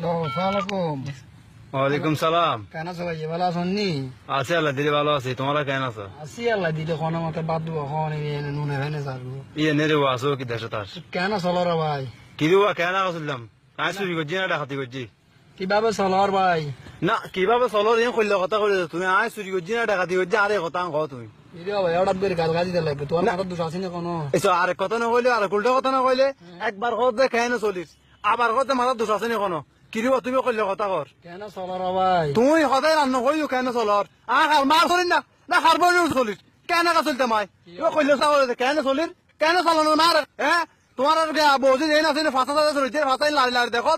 আসসালামাইকুম। ওয়ালাইকুম সালাম। কেন আছো ভাই, ভালো আছো নি? আছি আল্লাহ দিদি ভালো আছি, তোমরা কেন আছো? আছি আল্লাহ দিলে কোনো মতে বাদ দিব, খাওয়ানি নুনে ভেনে যাবো। ইয়ে নেরে আছো কি দেশে তার কেন চলো রে ভাই? কি দেবা কেন আসলাম? আই চুরি করছি না ডাকাতি করছি? কিভাবে চলো আর ভাই? না কিভাবে চলো এই কইলে কথা কইলে তুমি আই চুরি করছি না ডাকাতি করছি আরে কথা কও তুমি। ইরে ভাই হঠাৎ করে গাল গালি দিতে লাগবে, তোমার মাথার দোষ আছে না কোনো? এসো আরে কথা না কইলে আর উল্টা কথা না কইলে একবার কথা কেন চলিস আবার কথা মাথার দোষ আছে না কোনো? কি দিবা তুমি কইলে কথা কর। কেন চলো রে ভাই? তুই সদায় রান্না কইও কেন চলর আর মার চলিস না না হারবো চলিস কেন কা চলতে মাই কইলে চাও কেন চলির কেন চালানো মার হ্যাঁ তোমার আর বসে যাই না ফাঁসা সাথে চলিছে ফাঁসাই লাড়ি লাড়ি দেখো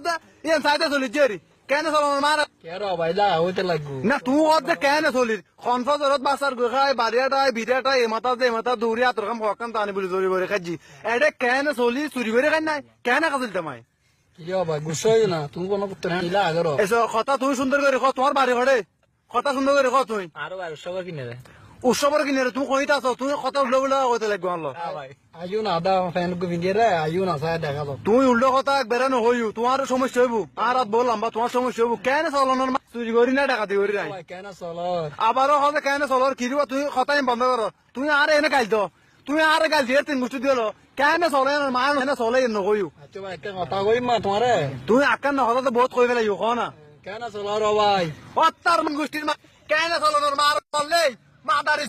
ইয়ে সাইডে চলিছে রে কেন চালানো মার কে রে ভাই দা হইতে লাগবো না তুই অর্ধে কেন চলির কনফাজরত বাসার গোখাই বাড়িয়াটাই বিরিয়াটাই এমাতা দৌড়িয়া তোর কাম হকাম টানি বলে জোরে করে খাচ্ছি এটা কেন চলি চুরি করে খাই নাই কেন কা চলতে মাই কিরে ভাই গুসো হইও না, তুমি কোনো করতে নিলা আগর এসো কথা তুই সুন্দর করে খ তোমার বাড়ি ঘরে কথা সুন্দর করে খ তুই আরো ভাই সবার কিনে রে উৎসবের কিনে তুমি কইতা আছো তুমি কথা উল্টো উল্টো কইতে লাগবে আনলো আইও না আদা ফ্যান কো ভিডিও রে আইও না সাই দেখা দাও। তুমি উল্টো কথা বেড়ানো হইও তোমার সমস্যা হইব আর রাত বললাম বা তোমার সমস্যা হইব কেন চলনের চুরি করি না ডাকাতি করি নাই ভাই কেন চলো? আবারও কথা কেন চলর কি দিবা তুমি কথা বন্ধ করো তুমি আর এনে গাইল তো তুমি আর গাইল দিয়ে তিন গোষ্ঠী দিল কেন চলে মা এনে চলে নকইও আচ্ছা ভাই একটা কথা কইম মা তোমারে, তুমি আকান না কথা বহুত কই ফেলাই কো না কেন চলো রে ভাই? অত্যার গোষ্ঠীর মা কেন চলনের মার চললে মা দাঁড়ি